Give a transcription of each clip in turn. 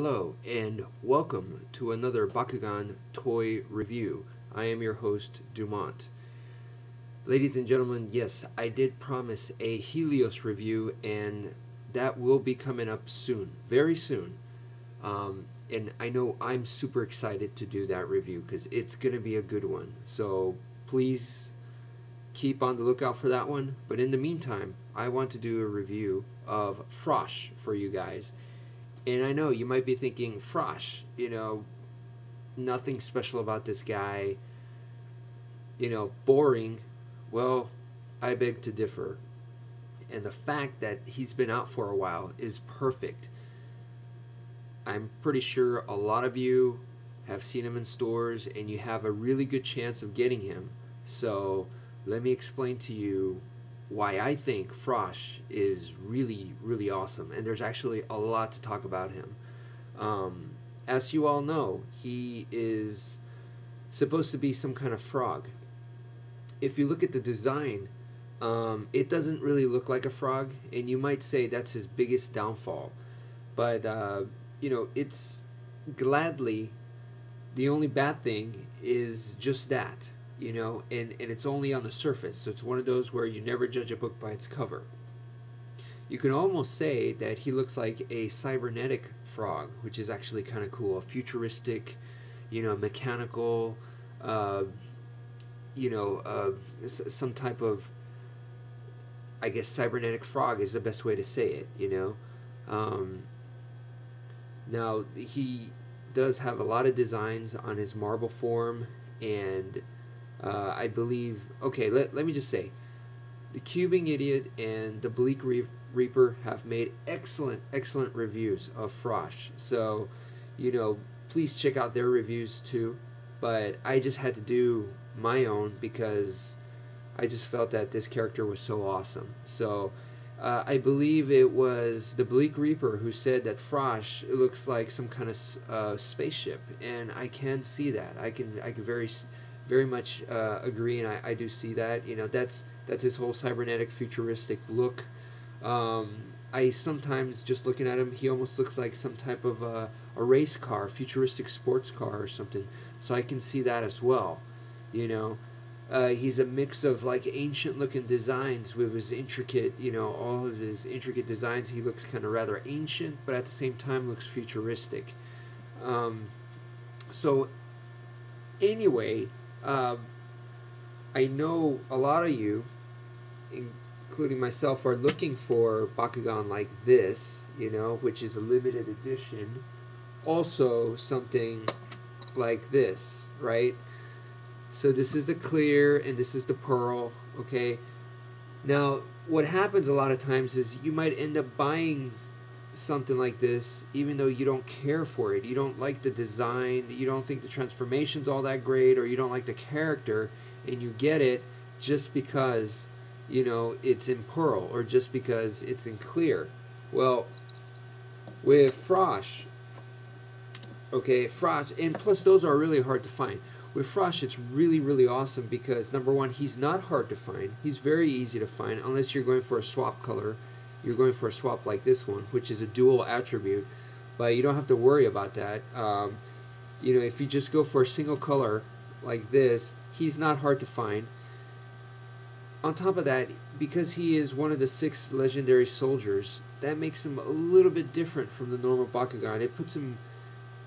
Hello and welcome to another Bakugan toy review. I am your host, Dumont. Ladies and gentlemen, yes, I did promise a Helios review and that will be coming up soon, very soon. And I know I'm super excited to do that review because it's going to be a good one. So please keep on the lookout for that one. But in the meantime, I want to do a review of Frosch for you guys. And I know you might be thinking, Frosch, nothing special about this guy, boring. Well, I beg to differ. And the fact that he's been out for a while is perfect. I'm pretty sure a lot of you have seen him in stores and you have a really good chance of getting him. So let me explain to you why I think Frosch is really, really awesome. And there's actually a lot to talk about him. As you all know, he is supposed to be some kind of frog. If you look at the design, it doesn't really look like a frog, and you might say that's his biggest downfall. But, it's gladly, the only bad thing is just that. And it's only on the surface, so it's one of those where you never judge a book by its cover. You can almost say that he looks like a cybernetic frog, which is actually kind of cool, a futuristic, mechanical, some type of, I guess, cybernetic frog is the best way to say it, Now, he does have a lot of designs on his marble form, and I believe, okay, let me just say, the Cubing Idiot and the Bleak Reaper have made excellent reviews of Frosch. So, please check out their reviews too. But I just had to do my own because I just felt that this character was so awesome. So, I believe it was the Bleak Reaper who said that Frosch looks like some kind of spaceship, and I can see that. I can very much agree, and I do see that. That's his whole cybernetic futuristic look. I sometimes, just looking at him, he almost looks like some type of a race car, futuristic sports car or something. So I can see that as well. He's a mix of like ancient looking designs with his intricate, all of his intricate designs. He looks kind of rather ancient, but at the same time looks futuristic. So anyway, I know a lot of you, including myself, are looking for Bakugan like this, which is a limited edition. Also something like this, right? So this is the clear and this is the pearl, okay? Now, what happens a lot of times is you might end up buying something like this even though you don't care for it. You don't like the design, you don't think the transformation's all that great, or you don't like the character, and you get it just because, it's in pearl or just because it's in clear. Well, with Frosch, okay, Frosch, and plus those are really hard to find. With Frosch, it's really, really awesome because, number one, he's not hard to find. He's very easy to find unless you're going for a swap color. You're going for a swap like this one, which is a dual attribute, but you don't have to worry about that. If you just go for a single color like this, he's not hard to find. On top of that, because he is one of the 6 legendary soldiers, that makes him a little bit different from the normal Bakugan. It puts him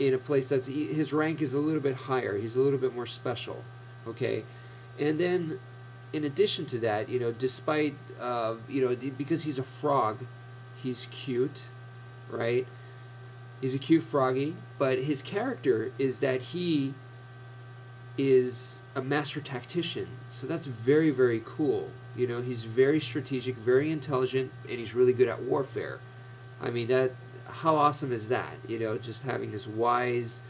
in a place that's, his rank is a little bit higher. He's a little bit more special, okay? And then, in addition to that, despite, because he's a frog, he's cute, right? He's a cute froggy, but his character is that he is a master tactician. So that's very, very cool. He's very strategic, very intelligent, and he's really good at warfare. I mean, how awesome is that? Just having this wise,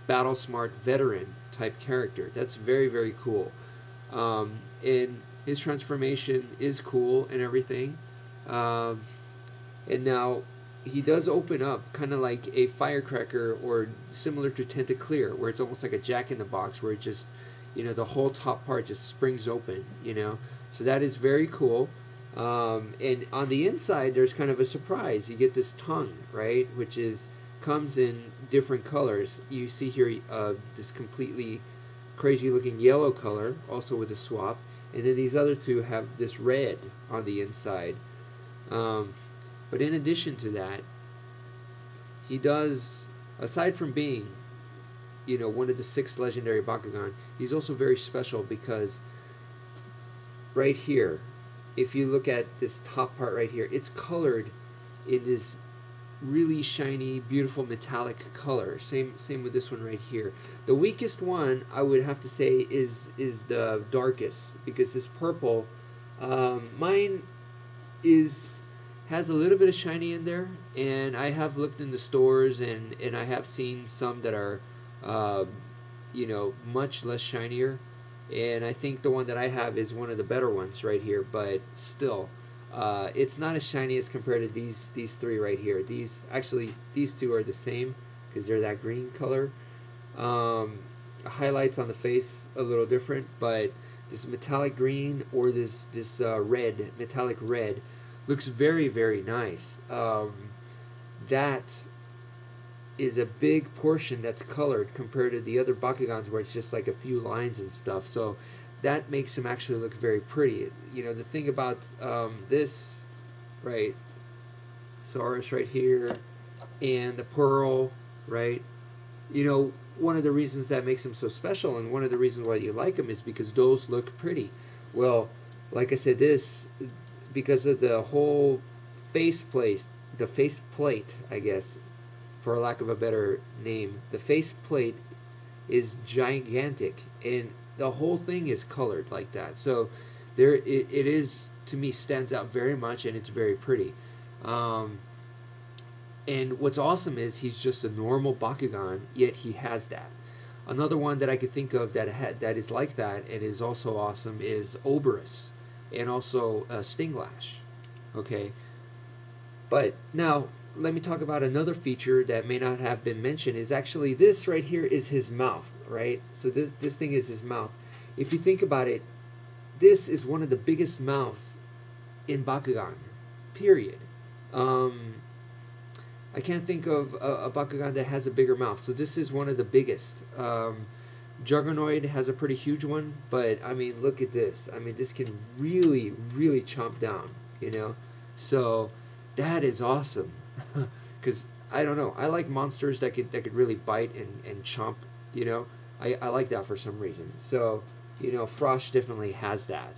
battle-smart veteran type character. That's very, very cool. And his transformation is cool and everything. And now he does open up kind of like a firecracker, or similar to Tentaclear, where it's almost like a jack-in-the-box, where it just, the whole top part just springs open, So that is very cool. And on the inside, there's kind of a surprise. You get this tongue, right, which is comes in different colors. You see here this completely crazy looking yellow color, also with a swap, and then these other two have this red on the inside. But in addition to that, he does, aside from being, you know, one of the 6 legendary Bakugan, he's also very special because right here, if you look at this top part right here, it's colored in this really shiny, beautiful metallic color. Same with this one right here. The weakest one, I would have to say, is the darkest, because this purple, mine has a little bit of shiny in there, and I have looked in the stores, and I have seen some that are you know, much less shinier, and I think the one that I have is one of the better ones right here, but still it's not as shiny as compared to these 3 right here. These two are the same because they're that green color. Highlights on the face a little different, but this metallic green or this red, metallic red, looks very, very nice. That is a big portion that's colored compared to the other Bakugans where it's just like a few lines and stuff. So that makes him actually look very pretty. You know, the thing about this, right, Saurus right here, and the pearl, right, you know, one of the reasons that makes him so special, and one of the reasons why you like him, is because those look pretty. Well, like I said, this, because of the whole faceplate, I guess, for lack of a better name, the faceplate is gigantic, and the whole thing is colored like that. So there, it is, to me, stands out very much, and it's very pretty. And what's awesome is he's just a normal Bakugan, yet he has that. Another one that I could think of that is like that and is also awesome is Oberus, and also Stinglash. Okay, but now let me talk about another feature that may not have been mentioned. Is actually this right here is his mouth, right? So this thing is his mouth. If you think about it, this is one of the biggest mouths in Bakugan, period. I can't think of a Bakugan that has a bigger mouth, so this is one of the biggest. Juggernaut has a pretty huge one, but I mean, look at this. I mean, this can really, really chomp down, you know? So that is awesome. Because, I don't know, I like monsters that could really bite and chomp, you know? I like that for some reason. So, you know, Frosch definitely has that.